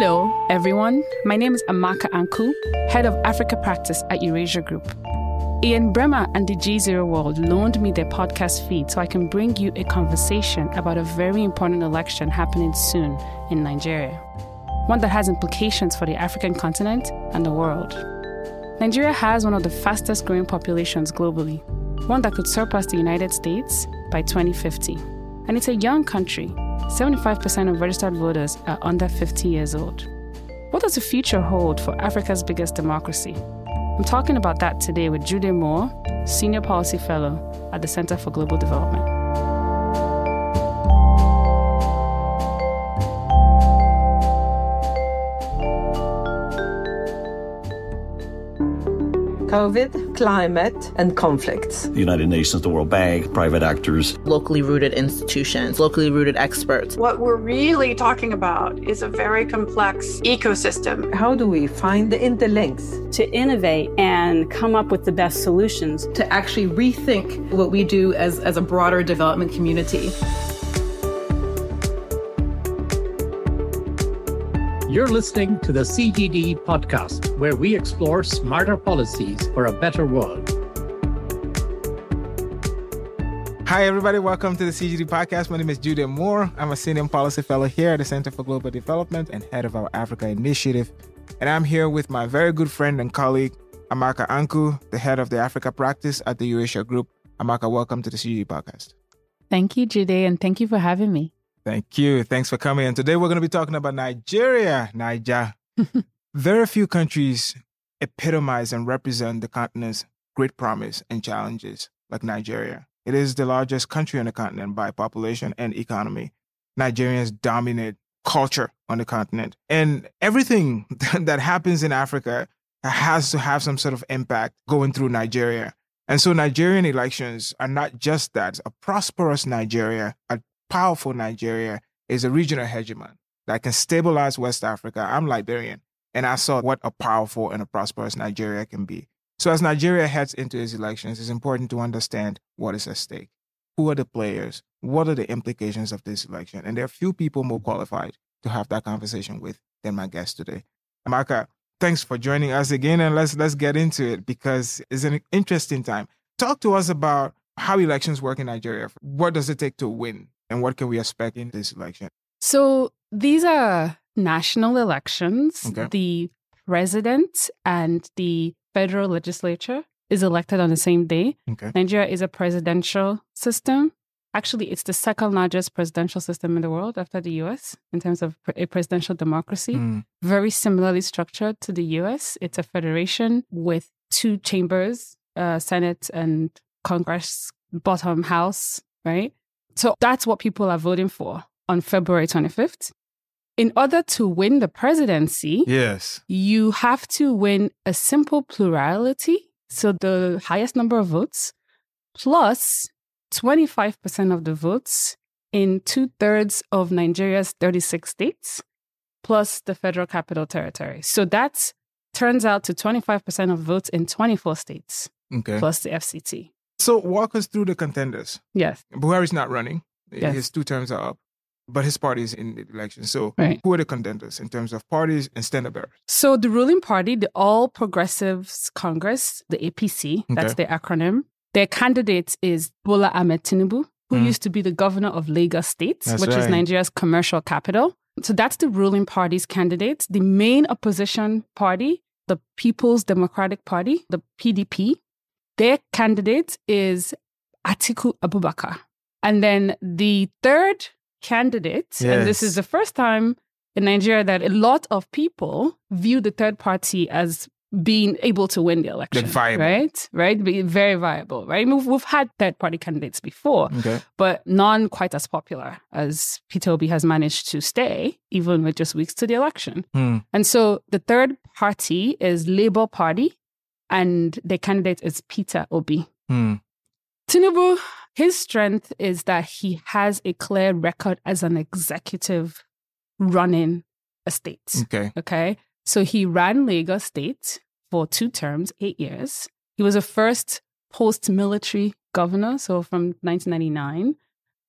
Hello, everyone. My name is Amaka Anku, Head of Africa Practice at Eurasia Group. Ian Bremer and the GZERO World loaned me their podcast feed so I can bring you a conversation about a very important election happening soon in Nigeria, one that has implications for the African continent and the world. Nigeria has one of the fastest growing populations globally, one that could surpass the United States by 2050. And it's a young country. 75% of registered voters are under 50 years old. What does the future hold for Africa's biggest democracy? I'm talking about that today with Gyude, Senior Policy Fellow at the Center for Global Development. COVID, climate, and conflicts. The United Nations, the World Bank, private actors. Locally rooted institutions, locally rooted experts. What we're really talking about is a very complex ecosystem. How do we find the interlinks? To innovate and come up with the best solutions. To actually rethink what we do as a broader development community. You're listening to the CGD podcast, where we explore smarter policies for a better world. Hi, everybody. Welcome to the CGD podcast. My name is Gyude. I'm a Senior Policy Fellow here at the Center for Global Development and head of our Africa Initiative. And I'm here with my very good friend and colleague, Amaka Anku, the head of the Africa Practice at the Eurasia Group. Amaka, welcome to the CGD podcast. Thank you, Gyude, and thank you for having me. Thank you. Thanks for coming. And today we're going to be talking about Nigeria. Very few countries epitomize and represent the continent's great promise and challenges like Nigeria. It is the largest country on the continent by population and economy. Nigerians dominate culture on the continent. And everything that happens in Africa has to have some sort of impact going through Nigeria. And so Nigerian elections are not just that. A prosperous Nigeria, a powerful Nigeria is a regional hegemon that can stabilize West Africa. I'm Liberian, and I saw what a powerful and a prosperous Nigeria can be. So as Nigeria heads into its elections, it's important to understand what is at stake. Who are the players? What are the implications of this election? And there are few people more qualified to have that conversation with than my guest today. Amaka, thanks for joining us again, and let's get into it because it's an interesting time. Talk to us about how elections work in Nigeria. What does it take to win? And what can we expect in this election? So these are national elections. Okay. The president and the federal legislature is elected on the same day. Okay. Nigeria is a presidential system. Actually, it's the second largest presidential system in the world after the US in terms of a presidential democracy. Very similarly structured to the US. It's a federation with two chambers, Senate and Congress, bottom house, right? So that's what people are voting for on February 25th. In order to win the presidency, yes, you have to win a simple plurality, so the highest number of votes, plus 25% of the votes in 2/3 of Nigeria's 36 states, plus the Federal Capital Territory. So that turns out to 25% of votes in 24 states, plus the FCT. So walk us through the contenders. Yes. Buhari's not running. Yes. His 2 terms are up, but his party is in the election. So Right. Who are the contenders in terms of parties and standard bearers? So the ruling party, the All Progressives Congress, the APC, that's their acronym. Their candidate is Bola Ahmed Tinubu, who used to be the governor of Lagos State, which is Nigeria's commercial capital. So that's the ruling party's candidate. The main opposition party, the People's Democratic Party, the PDP, their candidate is Atiku Abubakar. And then the third candidate, and this is the first time in Nigeria that a lot of people view the third party as being able to win the election. Viable. Right? Very viable, right? We've had third party candidates before, but none quite as popular as Peter Obi has managed to stay, even with just weeks to the election. And so the third party is Labour Party, and the candidate is Peter Obi. Tinubu, his strength is that he has a clear record as an executive running a state. Okay. So he ran Lagos State for 2 terms, 8 years. He was the first post-military governor, so from 1999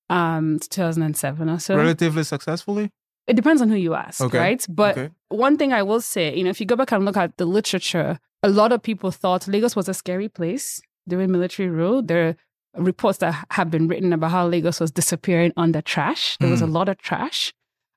to 2007 or so. Relatively successfully? It depends on who you ask, right? But one thing I will say, if you go back and look at the literature, a lot of people thought Lagos was a scary place during military rule. There are reports that have been written about how Lagos was disappearing under trash. There was a lot of trash.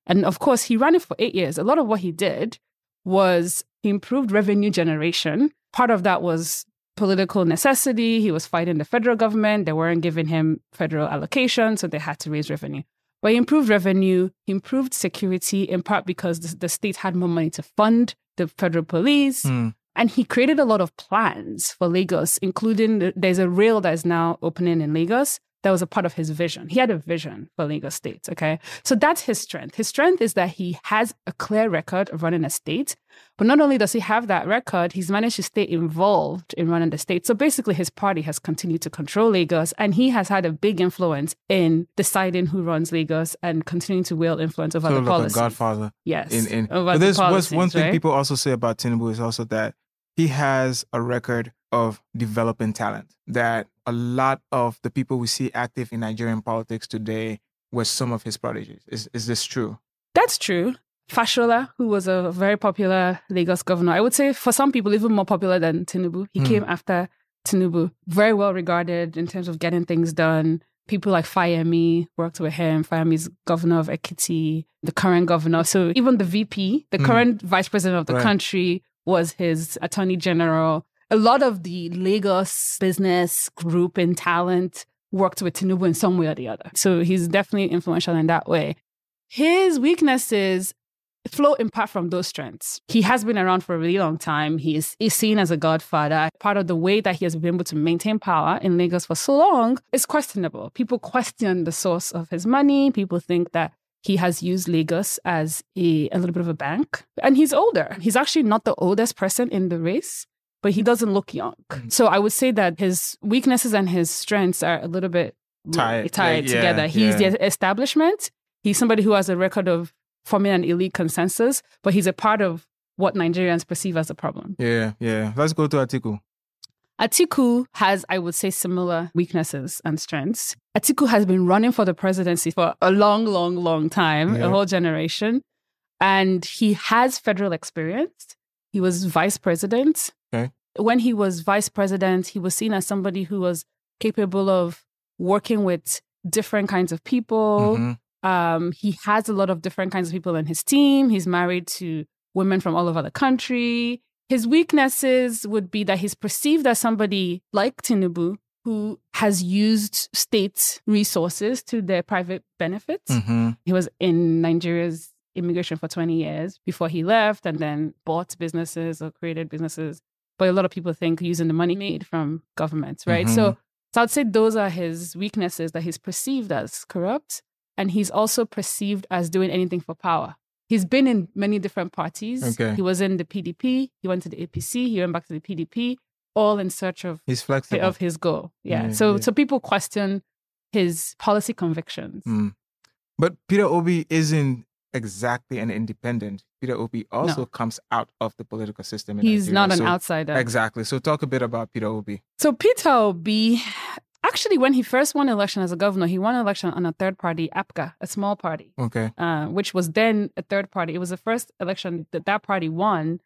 And of course, he ran it for 8 years. A lot of what he did was he improved revenue generation. Part of that was political necessity. He was fighting the federal government. They weren't giving him federal allocation, so they had to raise revenue. But he improved revenue, he improved security, in part because the state had more money to fund the federal police. And he created a lot of plans for Lagos, including there's a rail that is now opening in Lagos. That was a part of his vision. He had a vision for Lagos State, okay? So that's his strength. His strength is that he has a clear record of running a state. But not only does he have that record, he's managed to stay involved in running the state. So basically, his party has continued to control Lagos, and he has had a big influence in deciding who runs Lagos and continuing to wield influence over the policies. So like a godfather. Yes. But there's one thing people also say about Tinubu is also that he has a record of developing talent, that a lot of the people we see active in Nigerian politics today were some of his prodigies. Is this true? That's true. Fashola, who was a very popular Lagos governor, I would say for some people even more popular than Tinubu. He came after Tinubu, very well regarded in terms of getting things done. People like Fayemi worked with him. Fayemi's governor of Ekiti, the current governor. So even the VP, the current vice president of the country, was his attorney general. A lot of the Lagos business group and talent worked with Tinubu in some way or the other. So he's definitely influential in that way. His weaknesses flow in part from those strengths. He has been around for a really long time. He is seen as a godfather. Part of the way that he has been able to maintain power in Lagos for so long is questionable. People question the source of his money. People think that he has used Lagos as a little bit of a bank. And he's older. He's actually not the oldest person in the race, but he doesn't look young. So I would say that his weaknesses and his strengths are a little bit tied together. He's the establishment. He's somebody who has a record of forming an elite consensus, but he's a part of what Nigerians perceive as a problem. Yeah. Let's go to Atiku. Atiku has, I would say, similar weaknesses and strengths. Atiku has been running for the presidency for a long time, a whole generation. And he has federal experience. He was vice president. Okay. When he was vice president, he was seen as somebody who was capable of working with different kinds of people. He has a lot of different kinds of people in his team. He's married to women from all over the country. His weaknesses would be that he's perceived as somebody like Tinubu who has used state resources to their private benefits. He was in Nigeria's immigration for 20 years before he left and then bought businesses or created businesses. But a lot of people think using the money made from governments, right? So I'd say those are his weaknesses, that he's perceived as corrupt. And he's also perceived as doing anything for power. He's been in many different parties. He was in the PDP. He went to the APC. He went back to the PDP, all in search of his goal. So people question his policy convictions. But Peter Obi isn't exactly an independent. Peter Obi also comes out of the political system in He's Nigeria. not an outsider. Exactly. So talk a bit about Peter Obi. So Peter Obi, actually, when he first won election as a governor, he won election on a third party, APGA, a small party, which was then a third party. It was the first election that party won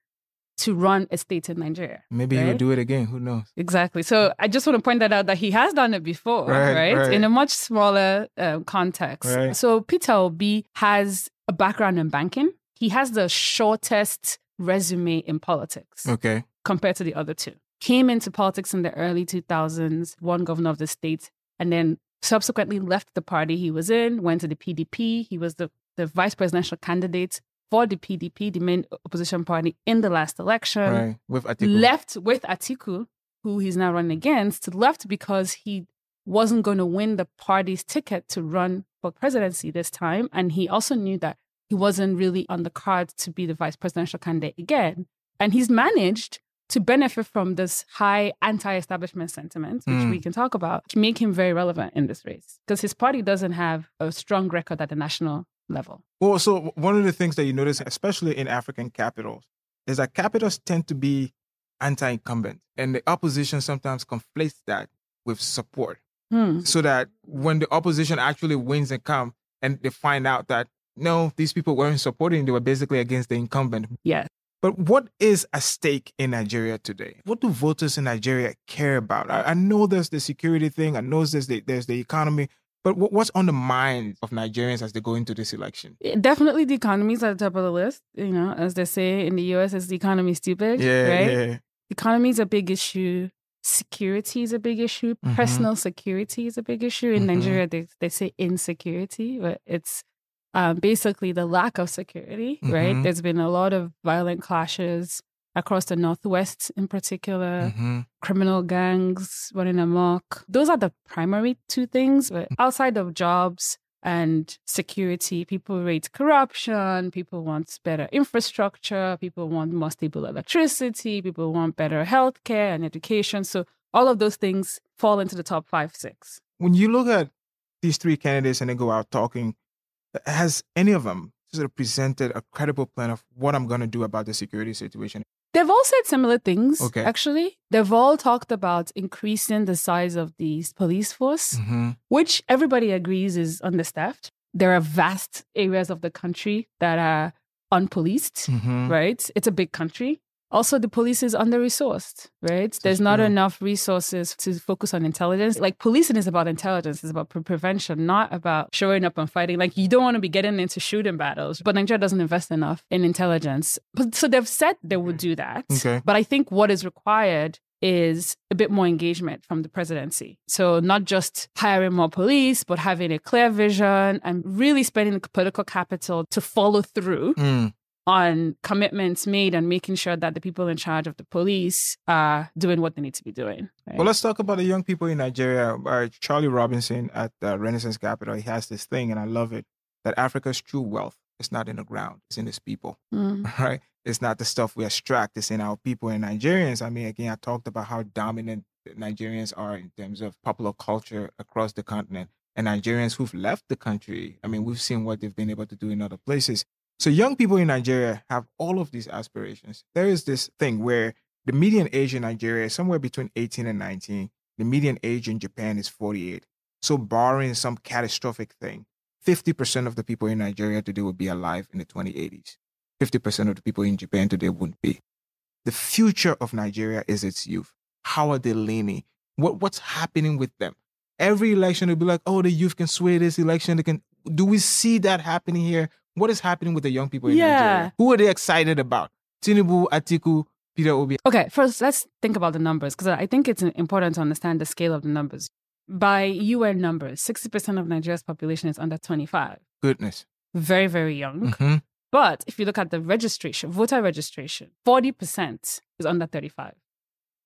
to run a state in Nigeria. Maybe he'll do it again. Who knows? Exactly. So I just want to point that out, that he has done it before, right? In a much smaller context. So Peter Obi has a background in banking. He has the shortest resume in politics compared to the other two. Came into politics in the early 2000s, won governor of the state, and then subsequently left the party he was in, went to the PDP. He was the vice presidential candidate for the PDP, the main opposition party, in the last election. With Atiku. Left with Atiku, who he's now running against, left because he wasn't going to win the party's ticket to run for presidency this time. And he also knew that he wasn't really on the card to be the vice presidential candidate again. And he's managed to benefit from this high anti-establishment sentiment, which we can talk about, to make him very relevant in this race. Because his party doesn't have a strong record at the national level. Well, so one of the things that you notice, especially in African capitals, is that capitals tend to be anti-incumbent. And the opposition sometimes conflates that with support. So that when the opposition actually wins and come, and they find out that no, these people weren't supporting. They were basically against the incumbent. Yeah. But what is at stake in Nigeria today? What do voters in Nigeria care about? I know there's the security thing. I know there's the economy. But what's on the mind of Nigerians as they go into this election? Definitely the economy is at the top of the list. You know, as they say in the US, is the economy stupid? Yeah, right? yeah. Economy is a big issue. Security is a big issue. Mm-hmm. Personal security is a big issue. In Nigeria, they say insecurity, but it's basically the lack of security, right? There's been a lot of violent clashes across the Northwest in particular, criminal gangs running amok. Those are the primary two things. But outside of jobs and security, people rate corruption, people want better infrastructure, people want more stable electricity, people want better healthcare and education. So all of those things fall into the top 5, 6. When you look at these three candidates and they go out talking, has any of them sort of presented a credible plan of what I'm going to do about the security situation? They've all said similar things, Okay. actually. They've all talked about increasing the size of the police force, which everybody agrees is understaffed. There are vast areas of the country that are unpoliced, right? It's a big country. Also, the police is under-resourced, right? There's not enough resources to focus on intelligence. Like, policing is about intelligence. It's about prevention, not about showing up and fighting. Like, you don't want to be getting into shooting battles. But Nigeria doesn't invest enough in intelligence. So they've said they would do that. Okay. But I think what is required is a bit more engagement from the presidency. So not just hiring more police, but having a clear vision and really spending the political capital to follow through on commitments made and making sure that the people in charge of the police are doing what they need to be doing. Right? Well, let's talk about the young people in Nigeria. Charlie Robinson at the Renaissance Capital, he has this thing, and I love it, that Africa's true wealth is not in the ground, it's in its people, right? It's not the stuff we extract, it's in our people. And Nigerians, I mean, again, I talked about how dominant Nigerians are in terms of popular culture across the continent. And Nigerians who've left the country, I mean, we've seen what they've been able to do in other places. So young people in Nigeria have all of these aspirations. There is this thing where the median age in Nigeria is somewhere between 18 and 19. The median age in Japan is 48. So barring some catastrophic thing, 50% of the people in Nigeria today would be alive in the 2080s. 50% of the people in Japan today wouldn't be. The future of Nigeria is its youth. How are they leaning? What's happening with them? Every election will be like, oh, the youth can sway this election. Do we see that happening here? What is happening with the young people in Nigeria? Who are they excited about? Tinubu, Atiku, Peter Obi. Okay, first, let's think about the numbers, because I think it's important to understand the scale of the numbers. By UN numbers, 60% of Nigeria's population is under 25. Goodness. Very, very young. But if you look at the registration, voter registration, 40% is under 35.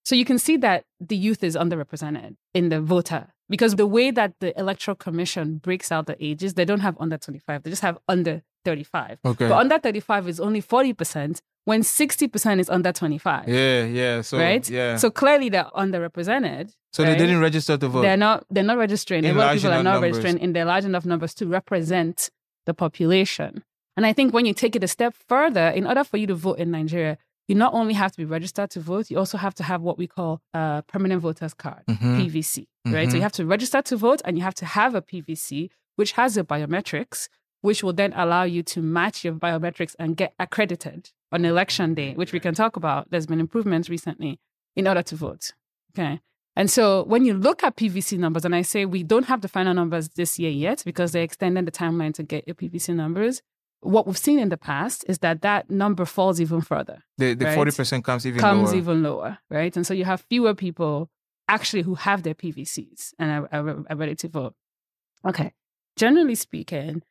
So you can see that the youth is underrepresented in the voter, because the way that the Electoral Commission breaks out the ages, they don't have under 25, they just have under 35. Okay. But under 35 is only 40% when 60% is under 25. Yeah. So, right? Yeah. So clearly they're underrepresented. So right? They didn't register to vote. They're not registering. A lot of people are not numbers. registering in their large enough numbers to represent the population. And I think when you take it a step further, in order for you to vote in Nigeria, you not only have to be registered to vote, you also have to have what we call a permanent voters card, PVC, right? So you have to register to vote and you have to have a PVC, which has your biometrics, which will then allow you to match your biometrics and get accredited on election day, which we can talk about. There's been improvements recently in order to vote, okay? And so when you look at PVC numbers, and I say we don't have the final numbers this year yet because they extended the timeline to get your PVC numbers, what we've seen in the past is that number falls even further. The right? 40% comes even lower, right? And so you have fewer people actually who have their PVCs and are ready to vote. Okay. Generally speaking,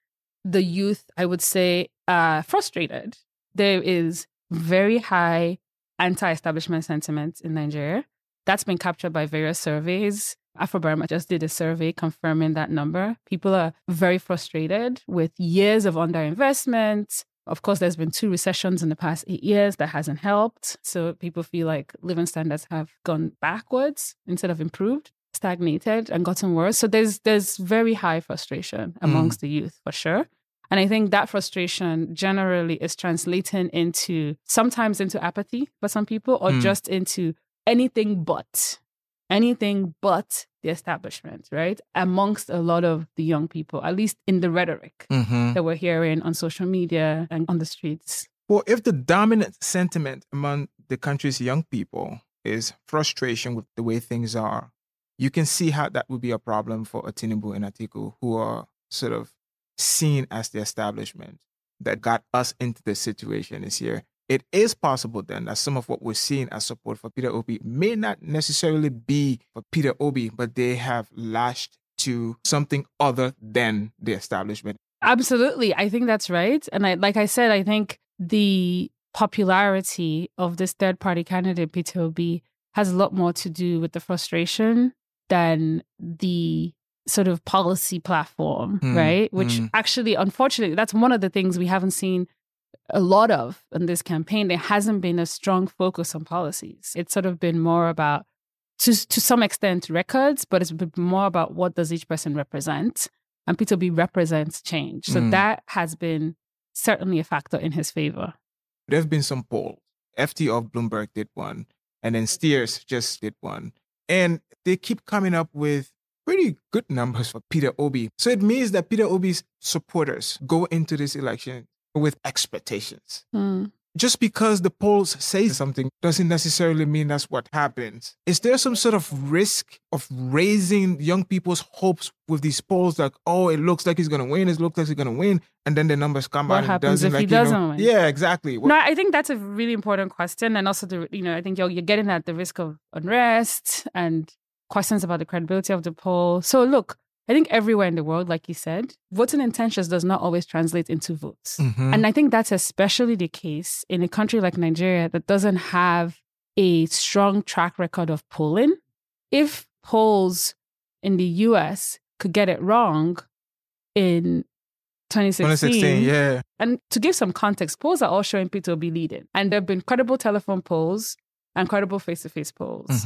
the youth, I would say, are frustrated. There is very high anti-establishment sentiment in Nigeria. That's been captured by various surveys. Afrobarometer just did a survey confirming that number. People are very frustrated with years of underinvestment. Of course, there's been 2 recessions in the past 8 years. That hasn't helped. So people feel like living standards have gone backwards instead of improved, stagnated, and gotten worse. So there's very high frustration amongst the youth, for sure. And I think that frustration generally is translating sometimes into apathy for some people, or just into anything but. anything but the establishment, right? Amongst a lot of the young people, at least in the rhetoric that we're hearing on social media and on the streets. Well, if the dominant sentiment among the country's young people is frustration with the way things are, you can see how that would be a problem for Tinubu and Atiku, who are sort of seen as the establishment that got us into this situation this year. It is possible then that some of what we're seeing as support for Peter Obi may not necessarily be for Peter Obi, but they have lashed to something other than the establishment. Absolutely. I think that's right. And I said, I think the popularity of this third-party candidate, Peter Obi, has a lot more to do with the frustration than the sort of policy platform, right? Which actually, unfortunately, that's one of the things we haven't seen a lot of in this campaign. There hasn't been a strong focus on policies. It's sort of been more about, to some extent, records, but it's been more about what does each person represent. And Peter Obi represents change. So that has been certainly a factor in his favor. There have been some polls. FT of Bloomberg did one, and then Steers just did one. And they keep coming up with pretty good numbers for Peter Obi. So it means that Peter Obi's supporters go into this election with expectations. Just because the polls say something doesn't necessarily mean that's what happens. Is there some sort of risk of raising young people's hopes with these polls? Like, oh, it looks like he's going to win. It looks like he's going to win. And then the numbers come out. What happens if he doesn't win? Yeah, exactly. No, I think that's a really important question. And also, I think you're getting at the risk of unrest and questions about the credibility of the poll. So look, I think everywhere in the world, like you said, voting intentions does not always translate into votes. And I think that's especially the case in a country like Nigeria that doesn't have a strong track record of polling. If polls in the US could get it wrong in 2016, yeah. And to give some context, polls are all showing Peter Obi leading. And there have been credible telephone polls and credible face-to-face polls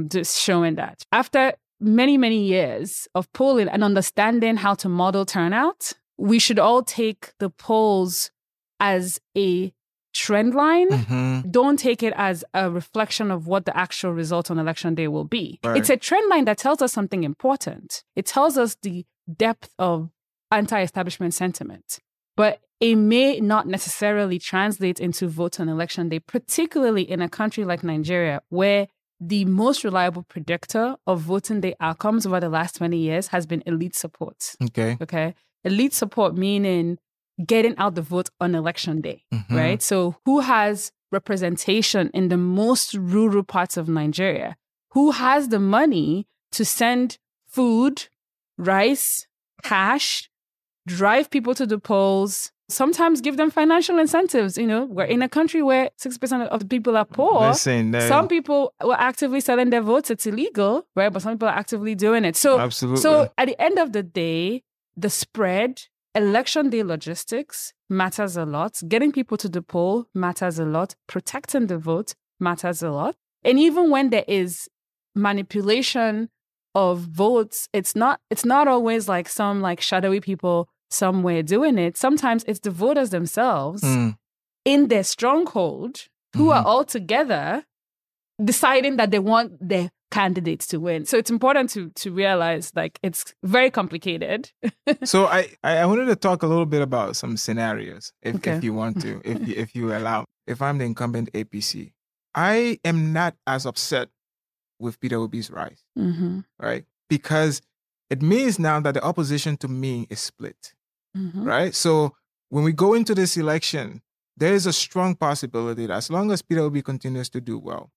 just showing that. After many, many years of polling and understanding how to model turnout, we should all take the polls as a trend line. Don't take it as a reflection of what the actual result on election day will be. Right. It's a trend line that tells us something important. It tells us the depth of anti-establishment sentiment. But it may not necessarily translate into votes on election day, particularly in a country like Nigeria, where the most reliable predictor of voting day outcomes over the last 20 years has been elite support. Okay. Elite support meaning getting out the vote on election day, right? So who has representation in the most rural parts of Nigeria? Who has the money to send food, rice, cash, drive people to the polls, sometimes give them financial incentives? We're in a country where 6% of the people are poor. Some people were actively selling their votes. It's illegal, right? But some people are actively doing it. So, absolutely. So at the end of the day, the spread, election day logistics matters a lot. Getting people to the poll matters a lot. Protecting the vote matters a lot. And even when there is manipulation of votes, it's not always like some like shadowy people somewhere doing it. Sometimes it's the voters themselves in their stronghold who are all together deciding that they want their candidates to win. So it's important to realize like it's very complicated. So I wanted to talk a little bit about some scenarios if you want to, if you allow. If I'm the incumbent APC, I am not as upset with Peter Obi's rise, right? Because it means now that the opposition to me is split, right? So when we go into this election, there is a strong possibility that as long as Peter Obi continues to do well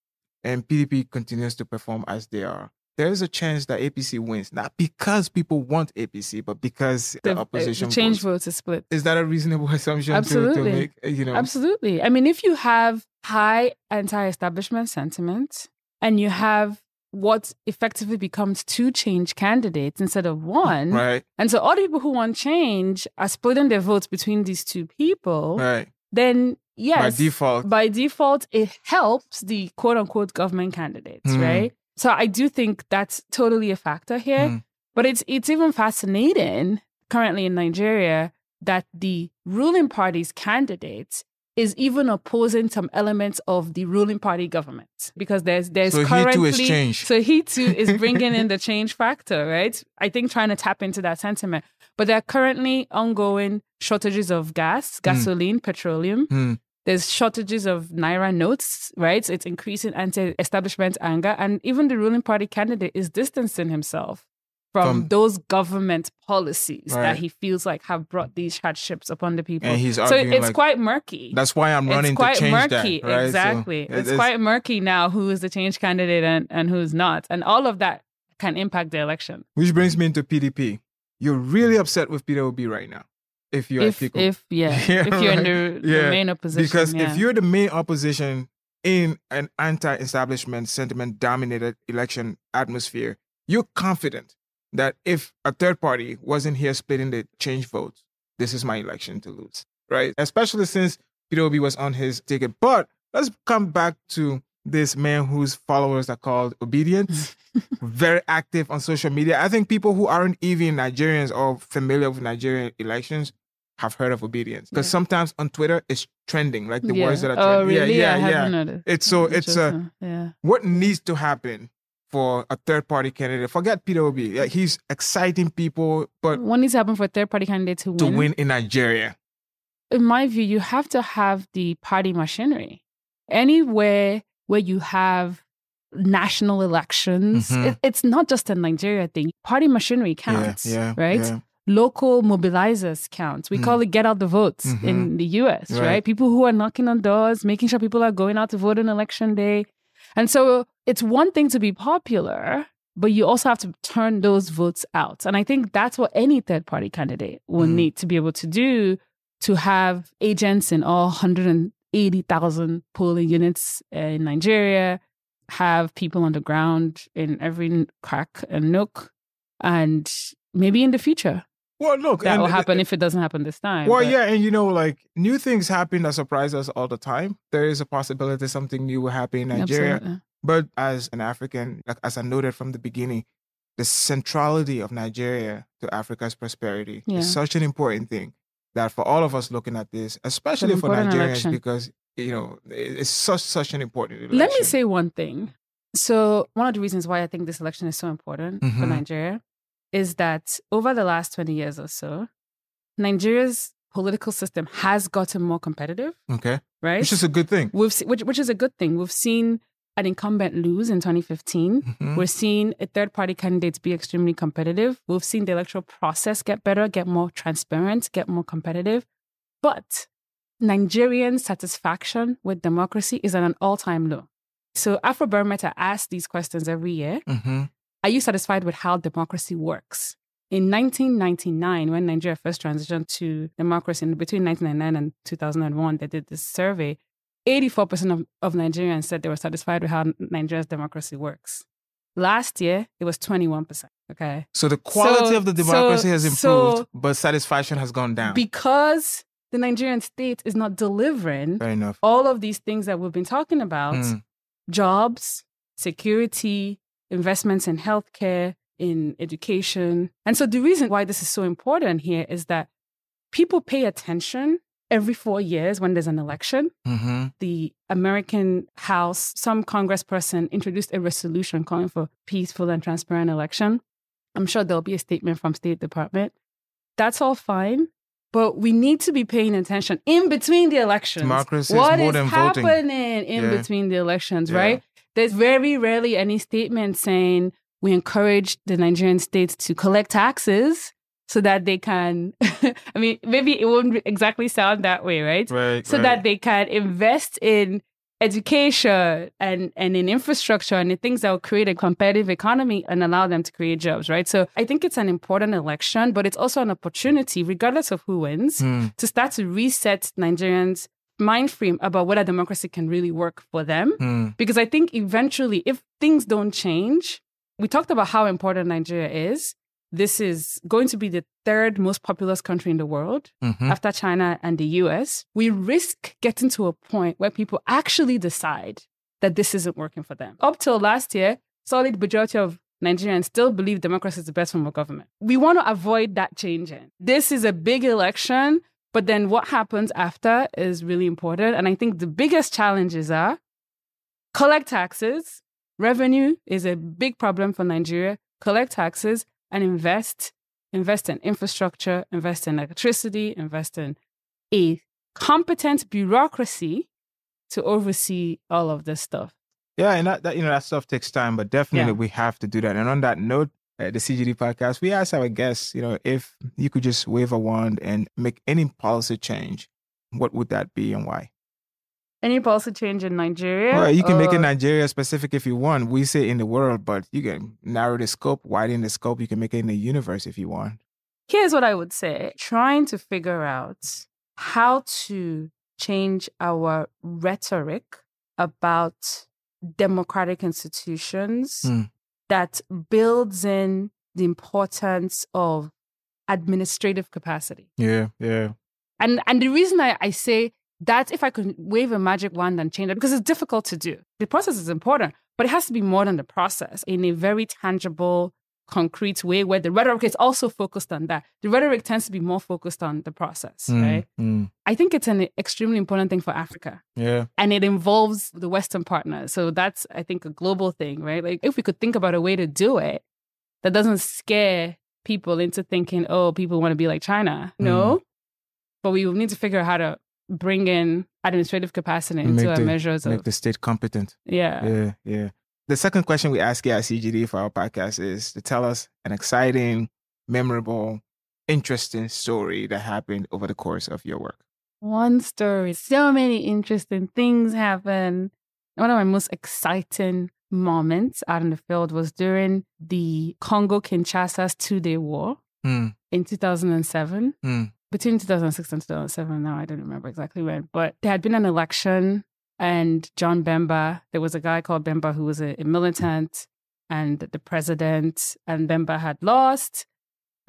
and PDP continues to perform as they are, there is a chance that APC wins, not because people want APC, but because the opposition the change votes is split. Is that a reasonable assumption Absolutely. to make? Absolutely. I mean, if you have high anti-establishment sentiment and you have what effectively becomes two change candidates instead of one. Right. And so all the people who want change are splitting their votes between these two people. Right. Then, yes. By default, it helps the quote unquote government candidates, right? So I do think that's totally a factor here. But it's even fascinating currently in Nigeria that the ruling party's candidates is even opposing some elements of the ruling party government, because there's so currently... he too is change. So he too is bringing in the change factor, right? I think trying to tap into that sentiment. But there are currently ongoing shortages of gas, gasoline, petroleum. There's shortages of Naira notes, right? It's increasing anti-establishment anger. And even the ruling party candidate is distancing himself from those government policies that he feels like have brought these hardships upon the people. And he's so arguing it's quite murky. That's why I'm running to change murky. that. Right? Exactly. So it's quite murky now who is the change candidate and who's not. And all of that can impact the election. Which brings me into PDP. You're really upset with Peter Obi right now. If you're if you're in the main opposition. Because if you're the main opposition in an anti-establishment sentiment-dominated election atmosphere, you're confident that if a third party wasn't here splitting the change votes, this is my election to lose, right? Especially since Peter Obi was on his ticket. But let's come back to this man whose followers are called obedient, very active on social media. I think people who aren't even Nigerians or familiar with Nigerian elections have heard of obedience, because sometimes on Twitter it's trending, like the words that are trending. Oh, really? I haven't noticed. What needs to happen for a third-party candidate? Forget Peter Obi. Like, he's exciting people, but what needs to happen for a third-party candidate to win? To win in Nigeria. In my view, you have to have the party machinery. Anywhere where you have national elections, it's not just a Nigeria thing. Party machinery counts, right? Yeah. Local mobilizers count. We call it get out the votes in the US, right? People who are knocking on doors, making sure people are going out to vote on election day. And so it's one thing to be popular, but you also have to turn those votes out. And I think that's what any third-party candidate will need to be able to do, to have agents in all 180,000 polling units in Nigeria, have people on the ground in every crack and nook, and maybe in the future. Well, look, that will happen if it doesn't happen this time. Well, and like new things happen that surprise us all the time. There is a possibility something new will happen in Nigeria. Absolutely. But as an African, like as I noted from the beginning, the centrality of Nigeria to Africa's prosperity is such an important thing that for all of us looking at this, especially for Nigerians, election. Because it's such an important election. Let me say one thing. So one of the reasons why I think this election is so important for Nigeria is that over the last 20 years or so, Nigeria's political system has gotten more competitive. Okay. Right? Which is a good thing. Which is a good thing. We've seen an incumbent lose in 2015. We're seeing a third-party candidate be extremely competitive. We've seen the electoral process get better, get more transparent, get more competitive. But Nigerian satisfaction with democracy is at an all-time low. So Afrobarometer asks these questions every year. Are you satisfied with how democracy works? In 1999, when Nigeria first transitioned to democracy, between 1999 and 2001, they did this survey. 84% of Nigerians said they were satisfied with how Nigeria's democracy works. Last year, it was 21%. Okay. So the quality of the democracy has improved, but satisfaction has gone down. Because the Nigerian state is not delivering all of these things that we've been talking about, jobs, security, investments in healthcare, in education. And so the reason why this is so important here is that people pay attention every 4 years when there's an election. The American House, some congressperson introduced a resolution calling for peaceful and transparent election. I'm sure there'll be a statement from State Department. That's all fine. But we need to be paying attention in between the elections. Democracy is more than voting. What is happening in between the elections, right? There's very rarely any statement saying we encourage the Nigerian state to collect taxes so that they can, I mean, maybe it won't exactly sound that way, right? So that they can invest in education and in infrastructure and in things that will create a competitive economy and allow them to create jobs, right? So I think it's an important election, but it's also an opportunity, regardless of who wins, to start to reset Nigerians' mind frame about whether democracy can really work for them. Because I think eventually, if things don't change, we talked about how important Nigeria is. This is going to be the third most populous country in the world after China and the US. We risk getting to a point where people actually decide that this isn't working for them. Up till last year, solid majority of Nigerians still believe democracy is the best form of government. We want to avoid that changing. This is a big election But then what happens after is really important. And I think the biggest challenges are collect taxes. Revenue is a big problem for Nigeria. Collect taxes and invest in infrastructure, invest in electricity, invest in a competent bureaucracy to oversee all of this stuff. Yeah, and that stuff takes time, but definitely we have to do that. And on that note, the CGD podcast, we asked our guests, if you could just wave a wand and make any policy change, what would that be and why? Any policy change in Nigeria? Well, you can make it Nigeria specific if you want. We say in the world, but you can narrow the scope, widen the scope. You can make it in the universe if you want. Here's what I would say. Trying to figure out how to change our rhetoric about democratic institutions that builds in the importance of administrative capacity. Yeah. And the reason I say that, if I could wave a magic wand and change it, because it's difficult to do. The process is important, but it has to be more than the process in a very tangible, concrete way where the rhetoric is also focused on that. The rhetoric tends to be more focused on the process, right? I think it's an extremely important thing for Africa. Yeah. And it involves the Western partners. So that's, I think, a global thing, right? Like, if we could think about a way to do it that doesn't scare people into thinking, oh, people want to be like China. No. But we will need to figure out how to bring in administrative capacity into our measures make the state competent. Yeah. The second question we ask here at CGD for our podcast is to tell us an exciting, memorable, interesting story that happened over the course of your work. One story. So many interesting things happen. One of my most exciting moments out in the field was during the Congo-Kinshasa's 2-day war in 2007. Between 2006 and 2007, now I don't remember exactly when, but there had been an election. And John Bemba, there was a guy called Bemba who was a militant, and the president, and Bemba had lost.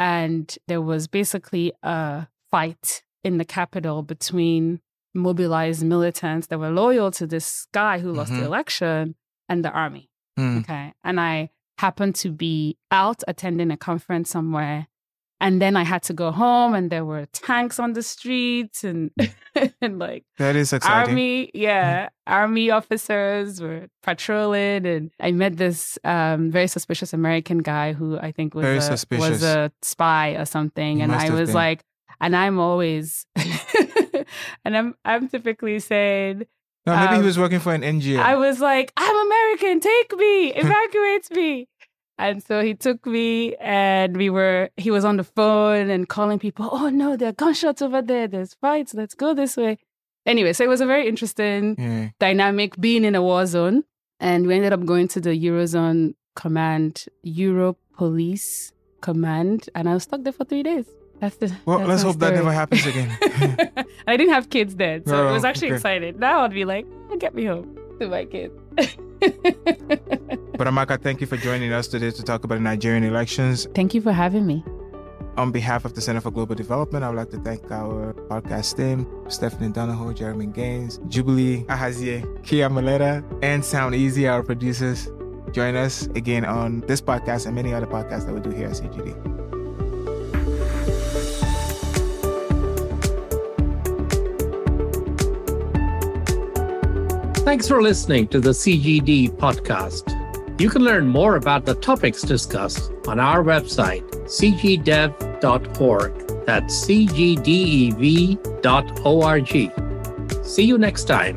And there was basically a fight in the capital between mobilized militants that were loyal to this guy who lost the election and the army. Okay. And I happened to be out attending a conference somewhere. And then I had to go home, and there were tanks on the streets and like that is exciting. Army officers were patrolling, and I met this very suspicious American guy who I think was a spy or something. And I was like, and I'm always, and I'm typically saying, no, maybe he was working for an NGO. I was like, I'm American, take me, evacuate me. And so he took me, and he was on the phone and calling people, oh no, there are gunshots over there, there's fights, let's go this way. Anyway, so it was a very interesting dynamic being in a war zone. And we ended up going to the Eurozone Command, Euro Police Command, and I was stuck there for 3 days. Let's hope that never happens again. I didn't have kids then, so it was actually exciting. Now I'd be like, get me home to my kids. But Amaka, thank you for joining us today to talk about the Nigerian elections. Thank you for having me. On behalf of the Center for Global Development, I would like to thank our podcast team, Stephanie Donahoe, Jeremy Gaines, Jubilee Ahazie, Kia Maleta, and Sound Easy, our producers. Join us again on this podcast and many other podcasts that we do here at CGD. Thanks for listening to the CGD podcast. You can learn more about the topics discussed on our website, cgdev.org. That's cgdev.org. See you next time.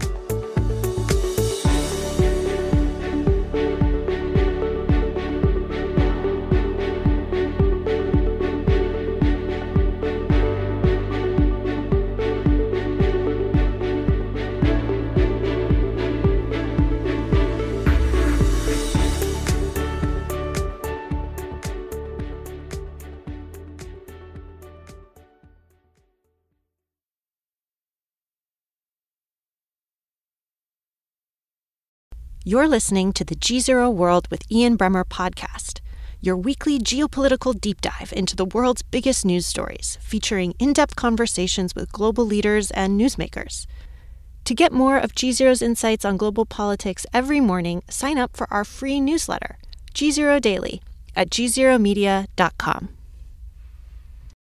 You're listening to the GZERO World with Ian Bremmer podcast, your weekly geopolitical deep dive into the world's biggest news stories, featuring in-depth conversations with global leaders and newsmakers. To get more of GZERO's insights on global politics every morning, sign up for our free newsletter, GZERO Daily, at gzeromedia.com.